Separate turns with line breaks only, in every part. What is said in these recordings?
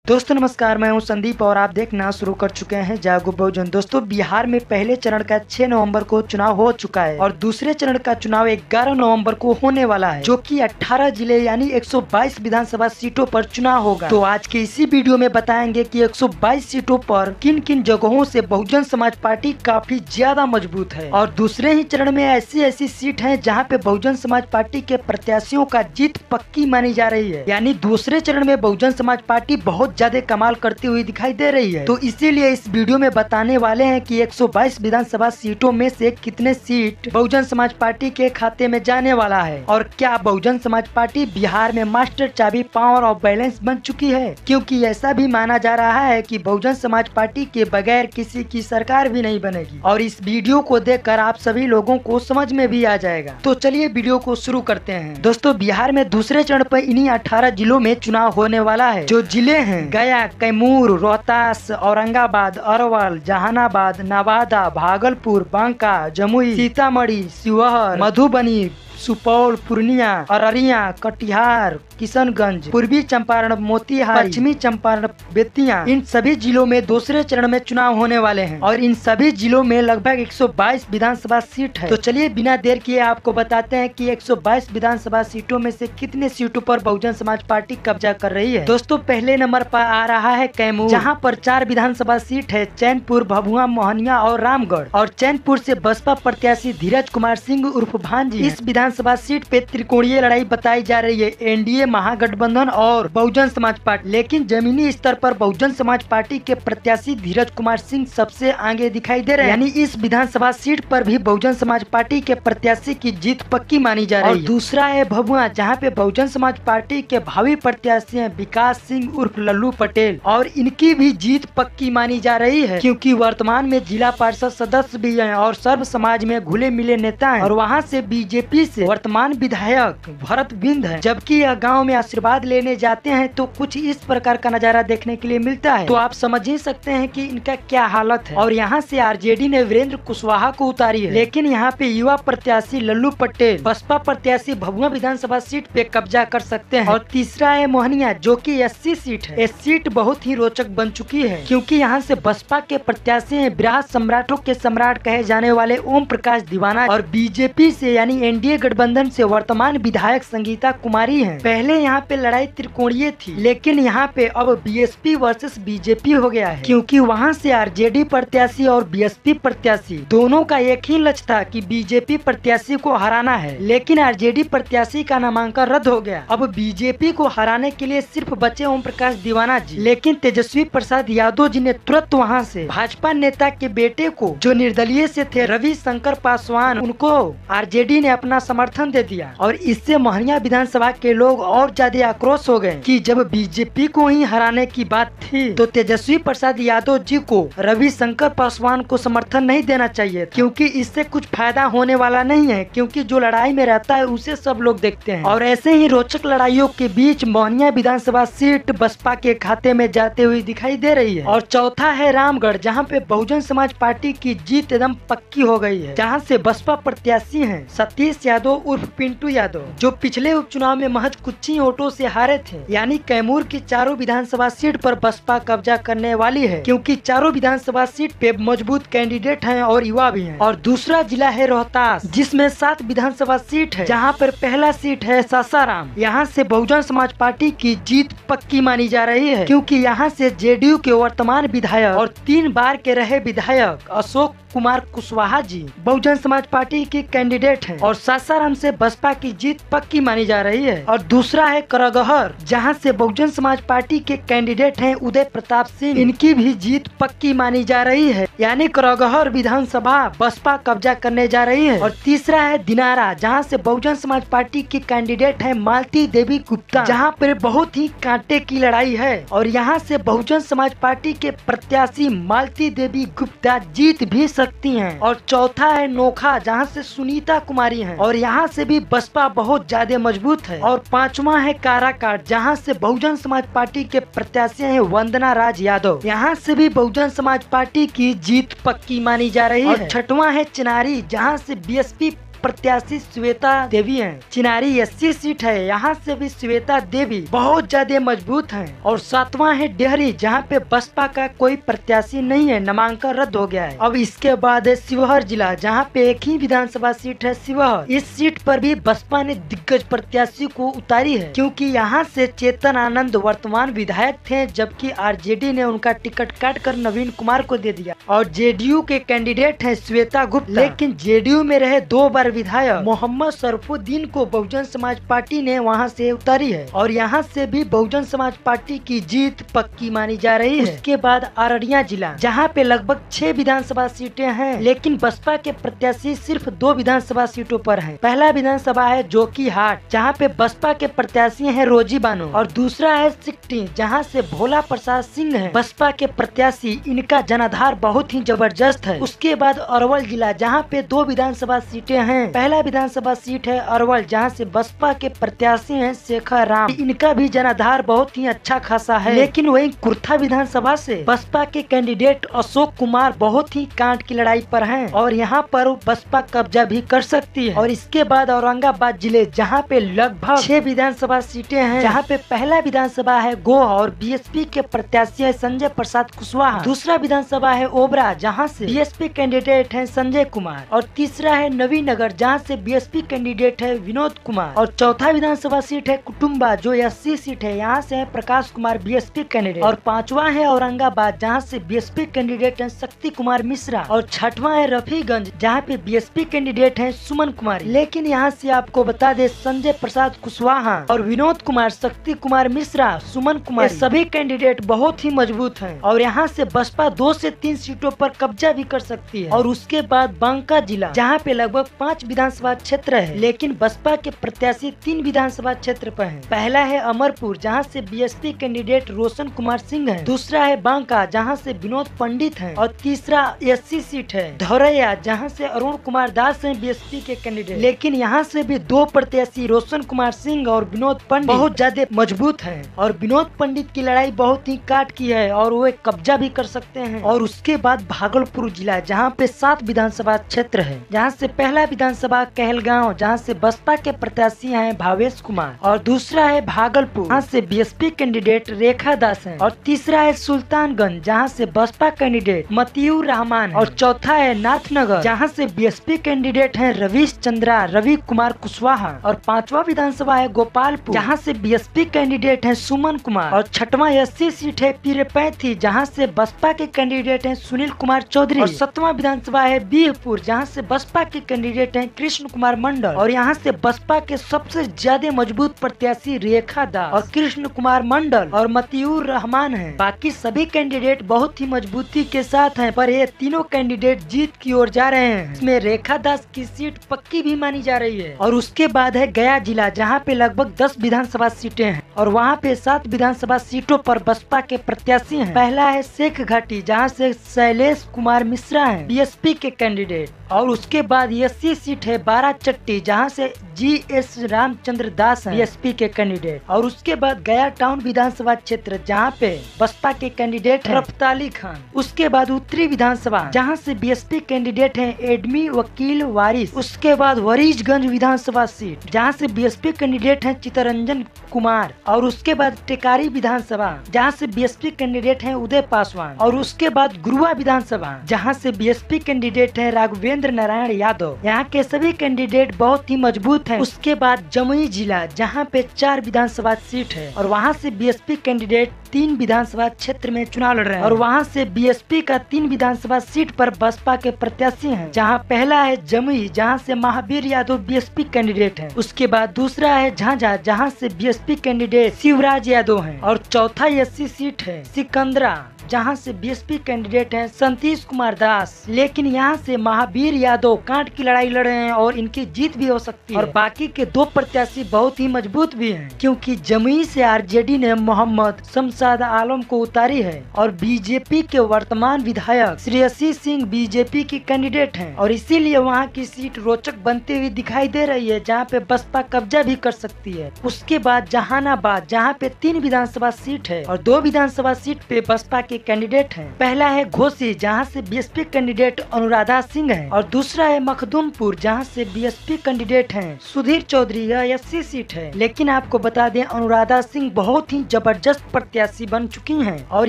दोस्तों नमस्कार, मैं हूं संदीप और आप देखना शुरू कर चुके हैं जागो बहुजन। दोस्तों बिहार में पहले चरण का 6 नवंबर को चुनाव हो चुका है और दूसरे चरण का चुनाव 11 नवंबर को होने वाला है, जो कि 18 जिले यानी 122 विधानसभा सीटों पर चुनाव होगा। तो आज के इसी वीडियो में बताएंगे कि 122 सीटों पर किन किन जगहों से बहुजन समाज पार्टी काफी ज्यादा मजबूत है और दूसरे ही चरण में ऐसी सीट है जहाँ पे बहुजन समाज पार्टी के प्रत्याशियों का जीत पक्की मानी जा रही है। यानी दूसरे चरण में बहुजन समाज पार्टी बहुत ज्यादा कमाल करती हुई दिखाई दे रही है। तो इसीलिए इस वीडियो में बताने वाले हैं कि 122 विधानसभा सीटों में से कितने सीट बहुजन समाज पार्टी के खाते में जाने वाला है और क्या बहुजन समाज पार्टी बिहार में मास्टर चाबी पावर ऑफ बैलेंस बन चुकी है, क्योंकि ऐसा भी माना जा रहा है कि बहुजन समाज पार्टी के बगैर किसी की सरकार भी नहीं बनेगी और इस वीडियो को देखकर आप सभी लोगों को समझ में भी आ जाएगा। तो चलिए वीडियो को शुरू करते हैं। दोस्तों बिहार में दूसरे चरण पर इन्हीं 18 जिलों में चुनाव होने वाला है। जो जिले हैं गया, कैमूर, रोहतास, औरंगाबाद, अरवल, जहानाबाद, नवादा, भागलपुर, बांका, जमुई, सीतामढ़ी, शिवहर, मधुबनी, सुपौल, पूर्णिया, अररिया, कटिहार, किशनगंज, पूर्वी चंपारण, मोतिहारी, पश्चिमी चंपारण, बेतिया, इन सभी जिलों में दूसरे चरण में चुनाव होने वाले हैं और इन सभी जिलों में लगभग 122 विधानसभा सीट है। तो चलिए बिना देर किए आपको बताते हैं कि 122 विधानसभा सीटों में से कितने सीटों पर बहुजन समाज पार्टी कब्जा कर रही है। दोस्तों पहले नंबर पर आ रहा है कैमूर, जहाँ पर 4 विधानसभा सीट है, चैनपुर, भभुआ, मोहनिया और रामगढ़। और चैनपुर से बसपा प्रत्याशी धीरज कुमार सिंह उर्फ भांजी इस विधानसभा सीट पे त्रिकोणीय लड़ाई बताई जा रही है, एनडीए, महागठबंधन और बहुजन समाज पार्टी। लेकिन जमीनी स्तर पर बहुजन समाज पार्टी के प्रत्याशी धीरज कुमार सिंह सबसे आगे दिखाई दे रहे हैं। यानी इस विधानसभा सीट पर भी बहुजन समाज पार्टी के प्रत्याशी की जीत पक्की मानी जा रही है। दूसरा है भभुआ, जहाँ पे बहुजन समाज पार्टी के भावी प्रत्याशी हैं विकास सिंह उर्फ लल्लू पटेल और इनकी भी जीत पक्की मानी जा रही है, क्योंकि वर्तमान में जिला पार्षद सदस्य भी हैं और सर्व समाज में घुले मिले नेता हैं और वहाँ से बीजेपी से वर्तमान विधायक भरत बिंद है। जबकि यह गांव में आशीर्वाद लेने जाते हैं तो कुछ इस प्रकार का नजारा देखने के लिए मिलता है। तो आप समझ ही सकते हैं कि इनका क्या हालत है। और यहाँ से आरजेडी ने वीरेंद्र कुशवाहा को उतारी है, लेकिन यहाँ पे युवा प्रत्याशी लल्लू पटेल बसपा प्रत्याशी भभुआ विधानसभा सीट पे कब्जा कर सकते हैं। और तीसरा है मोहनिया, जो कि एससी सीट है। इस सीट बहुत ही रोचक बन चुकी है, क्योंकि यहाँ से बसपा के प्रत्याशी हैं बिराज सम्राटों के सम्राट कहे जाने वाले ओम प्रकाश दीवाना और बीजेपी से यानी एनडीए गठबंधन से वर्तमान विधायक संगीता कुमारी हैं। पहले यहाँ पे लड़ाई त्रिकोणीय थी, लेकिन यहाँ पे अब बीएसपी वर्सेस बीजेपी हो गया है, क्योंकि वहाँ से आरजेडी प्रत्याशी और बीएसपी प्रत्याशी दोनों का एक ही लक्ष्य था कि बीजेपी प्रत्याशी को हराना है। लेकिन आरजेडी प्रत्याशी का नामांकन रद्द हो गया। अब बीजेपी को हराने के लिए सिर्फ बचे ओम प्रकाश दीवाना जी, लेकिन तेजस्वी प्रसाद यादव जी ने तुरंत वहाँ से भाजपा नेता के बेटे को, जो निर्दलीय से थे, रवि शंकर पासवान, उनको आरजेडी ने अपना समर्थन दे दिया। और इससे मोहनिया विधानसभा के लोग और ज्यादा आक्रोश हो गए कि जब बीजेपी को ही हराने की बात थी तो तेजस्वी प्रसाद यादव जी को रवि शंकर पासवान को समर्थन नहीं देना चाहिए, क्योंकि इससे कुछ फायदा होने वाला नहीं है, क्योंकि जो लड़ाई में रहता है उसे सब लोग देखते हैं। और ऐसे ही रोचक लड़ाइयों के बीच मोहनिया विधानसभा सीट बसपा के खाते में जाते हुए दिखाई दे रही है। और चौथा है रामगढ़, जहाँ पे बहुजन समाज पार्टी की जीत एकदम पक्की हो गई है, जहाँ से बसपा प्रत्याशी हैं सतीश यादव उर्फ पिंटू यादव, जो पिछले उपचुनाव में महज कुछ ही वोटों से हारे थे। यानी कैमूर की चारों विधानसभा सीट पर बसपा कब्जा करने वाली है, क्योंकि चारों विधानसभा सीट पे मजबूत कैंडिडेट हैं और युवा भी हैं। और दूसरा जिला है रोहतास, जिसमें 7 विधानसभा सीट है, जहां पर पहला सीट है सासाराम। यहां से बहुजन समाज पार्टी की जीत पक्की मानी जा रही है, क्योंकि यहां से जेडीयू के वर्तमान विधायक और 3 बार के रहे विधायक अशोक कुमार कुशवाहा जी बहुजन समाज पार्टी के कैंडिडेट हैं और सासाराम से बसपा की जीत पक्की मानी जा रही है। और दूसरा है करगहर, जहां से बहुजन समाज पार्टी के कैंडिडेट हैं उदय प्रताप सिंह, इनकी भी जीत पक्की मानी जा रही है। यानी करगहर विधानसभा बसपा कब्जा करने जा रही है। और तीसरा है दिनारा, जहां से बहुजन समाज पार्टी की कैंडिडेट है मालती देवी गुप्ता, जहां पर बहुत ही कांटे की लड़ाई है और यहां से बहुजन समाज पार्टी के प्रत्याशी मालती देवी गुप्ता जीत भी सकती हैं। और चौथा है नोखा, जहां से सुनीता कुमारी हैं और यहां से भी बसपा बहुत ज्यादा मजबूत है। और पांचवा है काराकाट, जहां से बहुजन समाज पार्टी के प्रत्याशी हैं वंदना राज यादव, यहां से भी बहुजन समाज पार्टी की जीत पक्की मानी जा रही है। और छठवां है चिनारी, जहां से बीएसपी प्रत्याशी श्वेता देवी हैं। चिनारी 80 सीट है, यहाँ से भी श्वेता देवी बहुत ज्यादा मजबूत हैं। और 7वां है डेहरी, जहाँ पे बसपा का कोई प्रत्याशी नहीं है, नामांकन रद्द हो गया है। अब इसके बाद है शिवहर जिला, जहाँ पे एक ही विधानसभा सीट है शिवहर। इस सीट पर भी बसपा ने दिग्गज प्रत्याशी को उतारी है, क्योंकि यहाँ से चेतन आनंद वर्तमान विधायक थे, जबकि आरजेडी ने उनका टिकट काटकर नवीन कुमार को दे दिया। और जेडीयू के कैंडिडेट हैं श्वेता गुप्ता, लेकिन जेडीयू में रहे 2 बार विधायक मोहम्मद शरफुद्दीन को बहुजन समाज पार्टी ने वहाँ से उतारी है। और यहाँ से भी बहुजन समाज पार्टी की जीत पक्की मानी जा रही है। उसके बाद अररिया जिला, जहाँ पे लगभग 6 विधानसभा सीटें हैं, लेकिन बसपा के प्रत्याशी सिर्फ 2 विधानसभा सीटों पर हैं। पहला विधानसभा है जोकीहाट, जहाँ पे बसपा के प्रत्याशी हैं रोजी बानो, और दूसरा है सिकटी, जहाँ से भोला प्रसाद सिंह है बसपा के प्रत्याशी। इनका जनाधार बहुत ही जबरदस्त है। उसके बाद अरवल जिला, जहाँ पे 2 विधानसभा सीटें हैं। पहला विधानसभा सीट है अरवल, जहाँ से बसपा के प्रत्याशी हैं शेखर राम। इनका भी जनाधार बहुत ही अच्छा खासा है। लेकिन वही कुर्था विधानसभा से बसपा के कैंडिडेट अशोक कुमार बहुत ही कांट की लड़ाई पर हैं, और यहाँ पर बसपा कब्जा भी कर सकती है। और इसके बाद औरंगाबाद जिले, जहाँ पे लगभग 6 विधानसभा सीटें हैं, जहाँ पे पहला विधानसभा है गोह और बीएसपी के प्रत्याशी है संजय प्रसाद कुशवाहा। दूसरा विधानसभा है ओबरा, जहाँ से बीएसपी कैंडिडेट है संजय कुमार। और तीसरा है नवीनगर, जहाँ से बीएसपी कैंडिडेट है विनोद कुमार। और चौथा विधानसभा सीट है कुटुम्बा, जो 80 सीट है, यहाँ से है प्रकाश कुमार बीएसपी कैंडिडेट। और 5वां है औरंगाबाद, जहाँ से बीएसपी कैंडिडेट है शक्ति कुमार मिश्रा। और 6वां है रफीगंज, जहाँ पे बीएसपी कैंडिडेट है सुमन कुमारी। लेकिन यहाँ से आपको बता दे, संजय प्रसाद कुशवाहा और विनोद कुमार, शक्ति कुमार मिश्रा, सुमन कुमार, सभी कैंडिडेट बहुत ही मजबूत हैं। और यहाँ से बसपा 2 से 3 सीटों पर कब्जा भी कर सकती है। और उसके बाद बांका जिला, जहाँ पे लगभग 5 विधानसभा क्षेत्र है, लेकिन बसपा के प्रत्याशी 3 विधानसभा क्षेत्र पर हैं। पहला है अमरपुर, जहाँ से बीएसपी कैंडिडेट रोशन कुमार सिंह है। दूसरा है बांका, जहाँ से विनोद पंडित हैं। और तीसरा 80 सीट है धौरैया, जहाँ से अरुण कुमार दास हैं बीएसपी के कैंडिडेट। लेकिन यहाँ से भी 2 प्रत्याशी रोशन कुमार सिंह और विनोद पंडित बहुत ज्यादा मजबूत हैं। और विनोद पंडित की लड़ाई बहुत ही काट की है, और वो कब्जा भी कर सकते हैं। और उसके बाद भागलपुर जिला, जहाँ पे 7 विधानसभा क्षेत्र है, जहाँ से पहला विधानसभा कहलगांव, जहाँ से बसपा के प्रत्याशी हैं भावेश कुमार। और दूसरा है भागलपुर, जहाँ से बीएसपी कैंडिडेट रेखा दास हैं। और तीसरा है सुल्तानगंज, जहाँ से बसपा कैंडिडेट मतियूर रहमान है। और चौथा है नाथनगर, जहाँ से बीएसपी कैंडिडेट हैं रवीश चंद्रा रवि कुमार कुशवाहा। और 5वां विधानसभा है गोपालपुर, जहाँ से बीएसपी कैंडिडेट हैं सुमन कुमार। और 6वां 80 सीट है पीरपैंती, जहाँ से बसपा के कैंडिडेट हैं सुनील कुमार चौधरी। और 7वां विधानसभा है बीहपुर, जहाँ से बसपा के कैंडिडेट हैं कृष्ण कुमार मंडल। और यहाँ से बसपा के सबसे ज्यादा मजबूत प्रत्याशी रेखा दास और कृष्ण कुमार मंडल और मतियूर रहमान हैं। बाकी सभी कैंडिडेट बहुत ही मजबूती के साथ हैं, पर ये तीनों कैंडिडेट जीत की ओर जा रहे हैं। इसमें रेखा दास की सीट पक्की भी मानी जा रही है। और उसके बाद है गया जिला, जहाँ पे लगभग 10 विधानसभा सीटें हैं, और वहाँ पे 7 विधानसभा सीटों पर बसपा के प्रत्याशी हैं। पहला है शेख घाटी, जहाँ से शैलेश कुमार मिश्रा हैं बीएसपी के कैंडिडेट। और उसके बाद 80 सीट है बाराचट्टी, जहाँ से GS रामचंद्र दास हैं बीएसपी के कैंडिडेट। और उसके बाद गया टाउन विधानसभा क्षेत्र, जहाँ पे बसपा के कैंडिडेट हैं रफ्ताली खान। उसके बाद उत्तरी विधानसभा, जहाँ से बीएसपी कैंडिडेट हैं एडमी वकील वारिस। उसके बाद वरीजगंज विधानसभा सीट, जहाँ से बीएसपी कैंडिडेट हैं चितरंजन कुमार। और उसके बाद टेकारी विधानसभा, जहाँ से बीएसपी कैंडिडेट हैं उदय पासवान। और उसके बाद गुरुआ विधानसभा, जहाँ से बीएसपी कैंडिडेट हैं राघवेंद्र नारायण यादव। यहाँ के सभी कैंडिडेट बहुत ही मजबूत हैं। उसके बाद जमुई जिला, जहाँ पे 4 विधानसभा सीट है, और वहाँ से बीएसपी कैंडिडेट 3 विधानसभा क्षेत्र में चुनाव लड़ रहे हैं। और वहाँ से बीएसपी का 3 विधानसभा सीट पर बसपा के प्रत्याशी हैं, जहाँ पहला है जमुई, जहाँ से महावीर यादव बीएसपी कैंडिडेट हैं। उसके बाद दूसरा है झांझा, जहाँ से बीएसपी कैंडिडेट शिवराज यादव हैं। और चौथा 80 सीट है सिकंदरा, जहां से बीएसपी कैंडिडेट हैं सतीश कुमार दास। लेकिन यहां से महावीर यादव कांट की लड़ाई लड़ रहे हैं और इनकी जीत भी हो सकती है। और बाकी के 2 प्रत्याशी बहुत ही मजबूत भी हैं, क्योंकि जमुई से आरजेडी ने मोहम्मद शमशाद आलम को उतारी है और बीजेपी के वर्तमान विधायक श्रेयसी सिंह बीजेपी की कैंडिडेट हैं। और इसीलिए वहां की सीट रोचक बनती हुई दिखाई दे रही है, जहां पे बसपा कब्जा भी कर सकती है। उसके बाद जहानाबाद, जहां पे 3 विधानसभा सीट है और 2 विधानसभा सीट पे बसपा के कैंडिडेट हैं। पहला है घोसी, जहां से बीएसपी कैंडिडेट अनुराधा सिंह है, और दूसरा है मखदुमपुर, जहां से बीएसपी कैंडिडेट हैं सुधीर चौधरी। यह एससी सीट है, लेकिन आपको बता दें अनुराधा सिंह बहुत ही जबरदस्त प्रत्याशी बन चुकी हैं और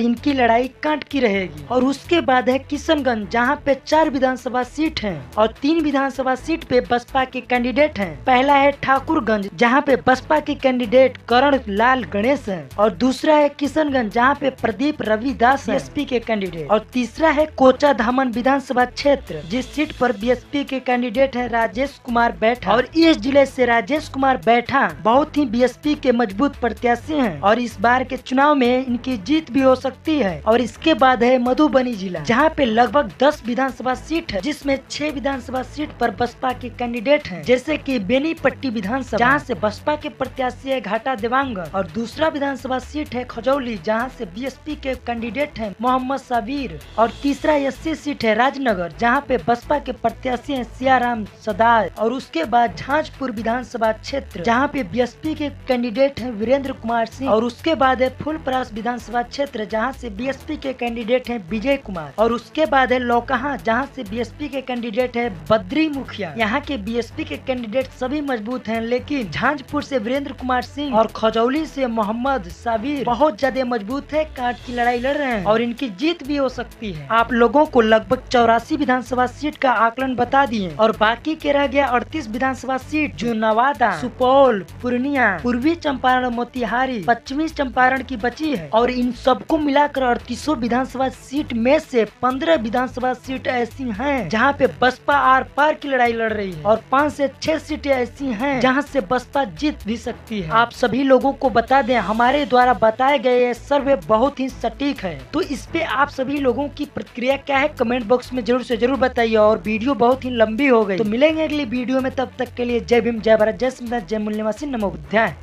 इनकी लड़ाई कांट की रहेगी। और उसके बाद है किशनगंज, जहां पे 4 विधानसभा सीट हैं और 3 विधानसभा सीट पे बसपा के कैंडिडेट हैं। पहला है ठाकुरगंज, जहां पे बसपा के कैंडिडेट करण लाल गणेश हैं, और दूसरा है किशनगंज, जहां पे प्रदीप रविदास बीएसपी के कैंडिडेट, और तीसरा है कोचा धामन विधानसभा क्षेत्र, जिस सीट पर बीएसपी के कैंडिडेट है राजेश कुमार बैठा। और इस जिले से राजेश कुमार बैठा बहुत ही बीएसपी के मजबूत प्रत्याशी हैं और इस बार के चुनाव में इनकी जीत भी हो सकती है। और इसके बाद है मधुबनी जिला, जहां पे लगभग 10 विधानसभा सीट है, जिसमें 6 विधानसभा सीट पर बसपा के कैंडिडेट हैं, जैसे कि बेनीपट्टी विधानसभा, जहां से बसपा के प्रत्याशी है घाटा देवांगन, और दूसरा विधानसभा सीट है खजौली, जहां से बीएसपी के कैंडिडेट हैं मोहम्मद साबिर, और तीसरा एससी सीट है राजनगर, जहां पे बसपा के प्रत्याशी हैं सियाराम सदार, और उसके बाद झांझपुर विधानसभा क्षेत्र, जहां पे बीएसपी के कैंडिडेट हैं वीरेंद्र कुमार सिंह, और उसके बाद है फूलपरास विधानसभा क्षेत्र, जहां से बीएसपी के कैंडिडेट हैं विजय कुमार, और उसके बाद है लौकहा, जहां से बीएसपी के कैंडिडेट है बद्री मुखिया। यहाँ के बीएसपी के कैंडिडेट सभी मजबूत हैं, लेकिन झांझपुर से वीरेंद्र कुमार सिंह और खजौली से मोहम्मद साबिर बहुत ज्यादा मजबूत है, कांट की लड़ाई लड़ रहे हैं और इनकी जीत भी हो सकती है। आप लोगों को लगभग 84 विधानसभा सीट का आकलन बता दिए, और बाकी के रह गया 38 विधानसभा सीट, जो नवादा, सुपौल, पूर्णिया, पूर्वी चंपारण, मोतिहारी, पश्चिमी चंपारण की बची है। और इन सबको मिलाकर 38 विधानसभा सीट में से 15 विधानसभा सीट ऐसी हैं जहां पे बसपा आर पार की लड़ाई लड़ रही है, और 5 से 6 सीटें ऐसी हैं जहां से बसपा जीत भी सकती है। आप सभी लोगों को बता दें, हमारे द्वारा बताए गए सर्वे बहुत ही सटीक है। तो इस पे आप सभी लोगों की प्रतिक्रिया क्या है कमेंट बॉक्स में जरूर से जरूर बताइए। और वीडियो बहुत ही लंबी हो गई, तो मिलेंगे अगली वीडियो में, तब तक के लिए जय भीम, जय भारत, जय संविधान, जय मूल्य निवासी, नमो बुद्धाय।